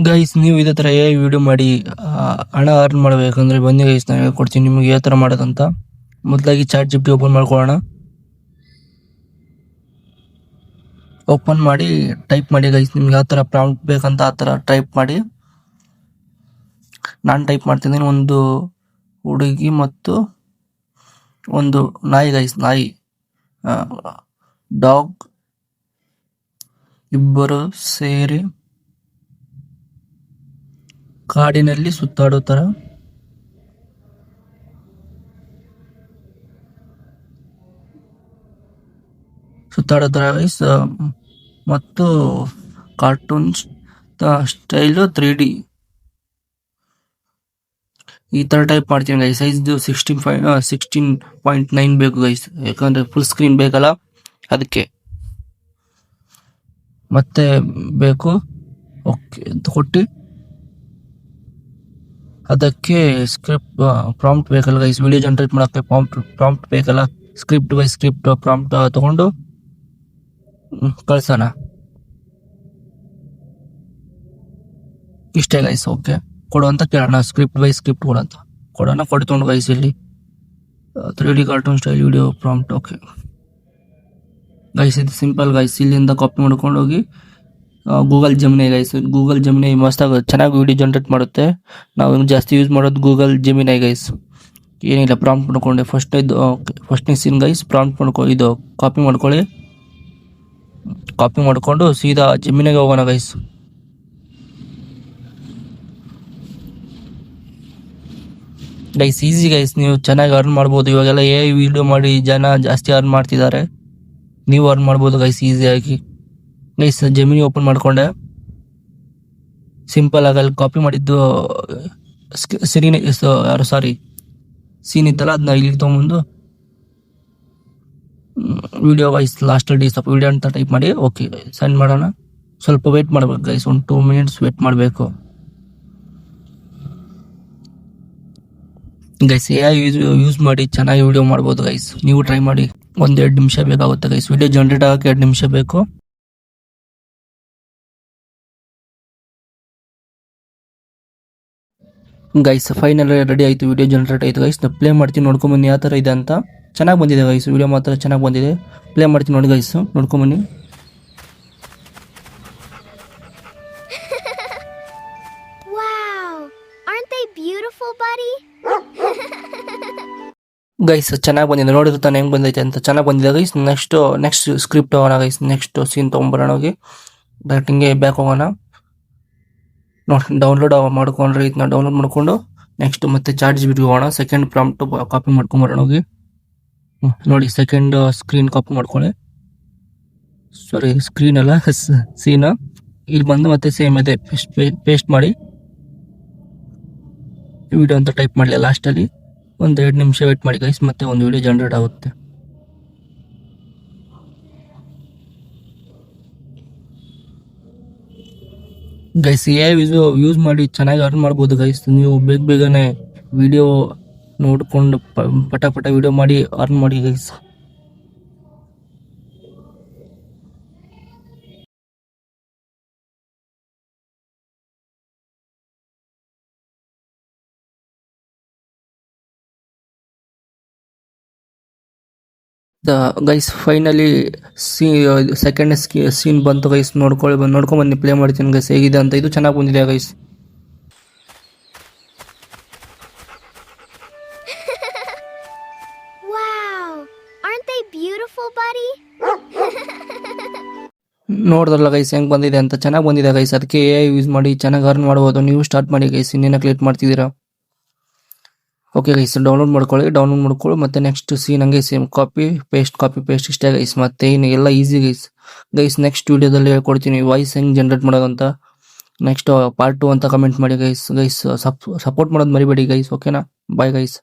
Guys, ನೀವು ಇದೇ ಥರ ವಿಡಿಯೋ ಮಾಡಿ ಹಣ ಅರ್ನ್ ಮಾಡಬೇಕಂದ್ರೆ ಬನ್ನಿ ಗೈಸ್, ನಾನು ಹೇಳ್ಕೊಡ್ತೀನಿ ನಿಮಗೆ ಯಾವ ಥರ ಮಾಡೋದಂತ. ಮೊದಲಾಗಿ ಚಾಟ್ ಜಿಪಿಟಿ ಓಪನ್ ಮಾಡ್ಕೊಳ್ಳೋಣ. ಓಪನ್ ಮಾಡಿ ಟೈಪ್ ಮಾಡಿ ಗೈಸ್, ನಿಮ್ಗೆ ಯಾವ ಥರ ಪ್ರಾಂಪ್ಟ್ ಬೇಕಂತ ಆ ಥರ ಟೈಪ್ ಮಾಡಿ. ನಾನು ಟೈಪ್ ಮಾಡ್ತಿದ್ದೀನಿ ಒಂದು ಹುಡುಗಿ ಮತ್ತು ಒಂದು ನಾಯಿ ಗೈಸ್, ನಾಯಿ ಡಾಗ್ ಇಬ್ಬರು ಸೇರಿ ಕಾಡಿನಲ್ಲಿ ಸುತ್ತಾಡೋ ಥರ ಗೈಸ್, ಮತ್ತು ಕಾರ್ಟೂನ್ ಸ್ಟೈಲು 3D ಈ ಥರ ಟೈಪ್ ಮಾಡ್ತೀನಿ ಗೈಸ್. ಸೈಜ್ದು 16.9 ಬೇಕು ಗೈಸ್, ಯಾಕಂದರೆ ಫುಲ್ ಸ್ಕ್ರೀನ್ ಬೇಕಲ್ಲ ಅದಕ್ಕೆ. ಮತ್ತೆ ಬೇಕು ಓಕೆ ಅಂತ ಕೊಟ್ಟು ಅದಕ್ಕೆ ಪ್ರಾಂಪ್ಟ್ ಬೇಕಲ್ಲ ಗೈಸ್, ವಿಡಿಯೋ ಜನರೇಟ್ ಮಾಡೋಕ್ಕೆ ಪ್ರಾಂಪ್ಟ್ ಬೇಕಲ್ಲ. ಸ್ಕ್ರಿಪ್ಟ್ ಬೈ ಸ್ಕ್ರಿಪ್ಟ್ ಪ್ರಾಂಪ್ಟ್ ತಗೊಂಡು ಕಳ್ಸೋಣ. ಇಷ್ಟೇ ಗೈಸ್. ಓಕೆ ಕೊಡು ಅಂತ ಕೇಳೋಣ, ಸ್ಕ್ರಿಪ್ಟ್ ಬೈ ಸ್ಕ್ರಿಪ್ಟ್ ಕೊಡೋಣ. ಕೊಡ್ಕೊಂಡು ಗೈಸ್ ಇಲ್ಲಿ 3D cartoon style video prompt. Okay guys, ಇದು ಸಿಂಪಲ್ ಗೈಸ್. ಇಲ್ಲಿಂದ ಕಾಪಿ ಮಾಡ್ಕೊಂಡು ಹೋಗಿ ಗೂಗಲ್ ಜೆಮಿನೈ ಗೈಸ್. ಗೂಗಲ್ ಜೆಮಿನೈ ಮಸ್ತಾಗಿ ಚೆನ್ನಾಗಿ ವಿಡಿಯೋ ಜನರೇಟ್ ಮಾಡುತ್ತೆ. ನಾವು ಜಾಸ್ತಿ ಯೂಸ್ ಮಾಡೋದು ಗೂಗಲ್ ಜೆಮಿನೈ ಗೈಸ್. ಏನಿಲ್ಲ, ಪ್ರಾಂಪ್ಟ್ ಮಾಡ್ಕೊಂಡೆ ಫಸ್ಟ್ನೇ ಸೀನ್ ಗೈಸ್. ಪ್ರಾಂಪ್ಟ್ ಇದು ಕಾಪಿ ಮಾಡ್ಕೊಳ್ಳಿ. ಕಾಪಿ ಮಾಡಿಕೊಂಡು ಸೀದಾ ಜೆಮಿನೈಗೆ ಹೋಗೋಣ ಗೈಸ್. ಗೈಸ್ ಈಸಿ ಗೈಸ್, ನೀವು ಚೆನ್ನಾಗಿ ಅರ್ನ್ ಮಾಡ್ಬೋದು. ಇವಾಗೆಲ್ಲ ವಿಡಿಯೋ ಮಾಡಿ ಜನ ಜಾಸ್ತಿ ಅರ್ನ್ ಮಾಡ್ತಿದ್ದಾರೆ, ನೀವು ಅರ್ನ್ ಮಾಡ್ಬೋದು ಗೈಸ್ ಈಸಿಯಾಗಿ. ಗೈಸ್ ಜೆಮಿನಿ ಓಪನ್ ಮಾಡ್ಕೊಂಡೆ. ಸಿಂಪಲ್ ಆಗಿ ಅಲ್ಲಿ ಕಾಪಿ ಮಾಡಿದ್ದು ಸೀನ್ ಇತ್ತಲ್ಲ, ಅದನ್ನ ಇಲ್ಲಿ ತೊಗೊಂಬಂದು ವಿಡಿಯೋ ಗೈಸ್ ಲಾಸ್ಟಲ್ಲಿ ಸ್ವಲ್ಪ ವಿಡಿಯೋ ಅಂತ ಟೈಪ್ ಮಾಡಿ ಓಕೆ ಸೆಂಡ್ ಮಾಡೋಣ. ಸ್ವಲ್ಪ ವೇಟ್ ಮಾಡ್ಬೇಕು ಗೈಸ್, ಒಂದು 2 ಮಿನಿಟ್ಸ್ ವೇಟ್ ಮಾಡಬೇಕು ಗೈಸ್. ಯೂಸ್ ಮಾಡಿ ಚೆನ್ನಾಗಿ ವಿಡಿಯೋ ಮಾಡ್ಬೋದು ಗೈಸ್, ನೀವು ಟ್ರೈ ಮಾಡಿ. 1-2 ನಿಮಿಷ ಬೇಕಾಗುತ್ತೆ ಗೈಸ್, ವಿಡಿಯೋ ಜನರೇಟ್ ಆಗೋಕ್ಕೆ 2 ನಿಮಿಷ ಬೇಕು. ಗೈಸ್ ಫೈನಲ್ ರೆಡಿ ಆಯಿತು, ವಿಡಿಯೋ ಜನರೇಟ್ ಆಯಿತು ಗೈಸ್. ನಾನು ಪ್ಲೇ ಮಾಡ್ತೀನಿ, ನೋಡ್ಕೊಂಬನ್ನಿ ಯಾವ ಥರ ಇದೆ ಅಂತ. ಚೆನ್ನಾಗಿ ಬಂದಿದೆ ಗೈಸ್, ವಿಡಿಯೋ ಮಾತ್ರ ಚೆನ್ನಾಗಿ ಬಂದಿದೆ. ಪ್ಲೇ ಮಾಡ್ತೀನಿ ನೋಡಿ ಗೈಸ್, ನೋಡ್ಕೊಂಬನ್ನಿ. ಗೈಸ್ ಚೆನ್ನಾಗಿ ಬಂದಿದೆ, ನೋಡಿದ್ರೆ ತಾನು ಹೆಂಗೆ ಬಂದೈತೆ ಅಂತ. ಚೆನ್ನಾಗಿ ಬಂದಿದೆ ಗೈಸ್. ನೆಕ್ಸ್ಟ್ ಸ್ಕ್ರಿಪ್ಟ್ ಹೋಗೋಣ ಗೈಸ್. ನೆಕ್ಸ್ಟ್ ಸೀನ್ ತೊಗೊಂಬರೋಣ ಹೋಗಿ. ಡೈರೆಕ್ಟ್ ಹಿಂಗೆ ಬ್ಯಾಕ್ ಹೋಗೋಣ. ನೋಡಿ ಡೌನ್ಲೋಡ್ ಮಾಡ್ಕೊಂಡ್ರೆ ಇದನ್ನ ಡೌನ್ಲೋಡ್ ಮಾಡ್ಕೊಂಡು ನೆಕ್ಸ್ಟ್ ಮತ್ತೆ ಚಾಟ್ ಜಿಪಿಟಿ ಹೋಗೋಣ. ಸೆಕೆಂಡ್ ಪ್ರಾಂಪ್ಟ್ ಕಾಪಿ ಮಾಡ್ಕೊಂಬರೋಣ ಹೋಗಿ. ನೋಡಿ ಸೆಕೆಂಡ್ ಸ್ಕ್ರೀನ್ ಕಾಪಿ ಮಾಡ್ಕೊಳ್ಳಿ. ಸ್ಕ್ರೀನ್ ಅಲ್ಲ ಸೀನ. ಇಲ್ಲಿ ಬಂದು ಮತ್ತೆ ಸೇಮ್ ಅದೇ ಪೇಸ್ಟ್ ಮಾಡಿ ವಿಡಿಯೋ ಅಂತ ಟೈಪ್ ಮಾಡಲಿ. ಲಾಸ್ಟಲ್ಲಿ 1-2 ನಿಮಿಷ ವೇಟ್ ಮಾಡಿ ಗೈಸ್, ಮತ್ತೆ ಒಂದು ವಿಡಿಯೋ ಜನರೇಟ್ ಆಗುತ್ತೆ. ಗೈಸ್ ಯೂಸ್ ಮಾಡಿ ಚೆನ್ನಾಗಿ ಅರ್ನ್ ಮಾಡ್ಬೋದು ಗೈಸ್. ನೀವು ಬೇಗನೆ ವಿಡಿಯೋ ನೋಡ್ಕೊಂಡು ಪಟ ವಿಡಿಯೋ ಮಾಡಿ ಅರ್ನ್ ಮಾಡಿ guys. Guys finally second scene ಬಂತು ಗೈಸ್. ನೋಡ್ಕೊಂಡ್ ಬನ್ನಿ, ಪ್ಲೇ ಮಾಡ್ತೀನಿ ಗೈಸ್ ಹೇಗಿದೆ ಅಂತ. ಇದು ಚೆನ್ನಾಗಿ ಬಂದಿದೆ ಗೈಸ್. ನೋಡಿದ್ರಲ್ಲ ಗೈಸ್ ಹೆಂಗೆ ಬಂದಿದೆ ಅಂತ. ಚೆನ್ನಾಗಿ ಬಂದಿದೆ ಗೈಸ್, ಅದಕ್ಕೆ ಯೂಸ್ ಮಾಡಿ ಚೆನ್ನಾಗಿ ಅರ್ನ್ ಮಾಡ್ಬೋದು. ನೀವು ಸ್ಟಾರ್ಟ್ ಮಾಡಿ ಗೈಸ್, ಇನ್ನೇನ ಕ್ಲಿಕ್ ಮಾಡ್ತಿದ್ದೀರಾ. ಓಕೆ ಗೈಸ್, ಡೌನ್ಲೋಡ್ ಮಾಡ್ಕೊಳ್ಳಿ. ಮತ್ತೆ ನೆಕ್ಸ್ಟ್ ಸೀನ್ ಹಂಗೆ ಸೇಮ್ ಕಾಪಿ ಪೇಸ್ಟ್ ಇಷ್ಟೇ ಗೈಸ್. ಮತ್ತೆ ಏನು ಎಲ್ಲ ಈಸಿ ಗೈಸ್. ನೆಕ್ಸ್ಟ್ ವಿಡಿಯೋದಲ್ಲಿ ಹೇಳ್ಕೊಡ್ತೀನಿ ವಾಯ್ಸ್ ಹೆಂಗೆ ಜನರೇಟ್ ಮಾಡೋದಂತ. ನೆಕ್ಸ್ಟ್ ಪಾರ್ಟ್ 2 ಅಂತ ಕಮೆಂಟ್ ಮಾಡಿ ಗೈಸ್. ಸಪೋರ್ಟ್ ಮಾಡೋದು ಮರಿಬೇಡಿ ಗೈಸ್. ಓಕೆನಾ, ಬಾಯ್ ಗೈಸ್.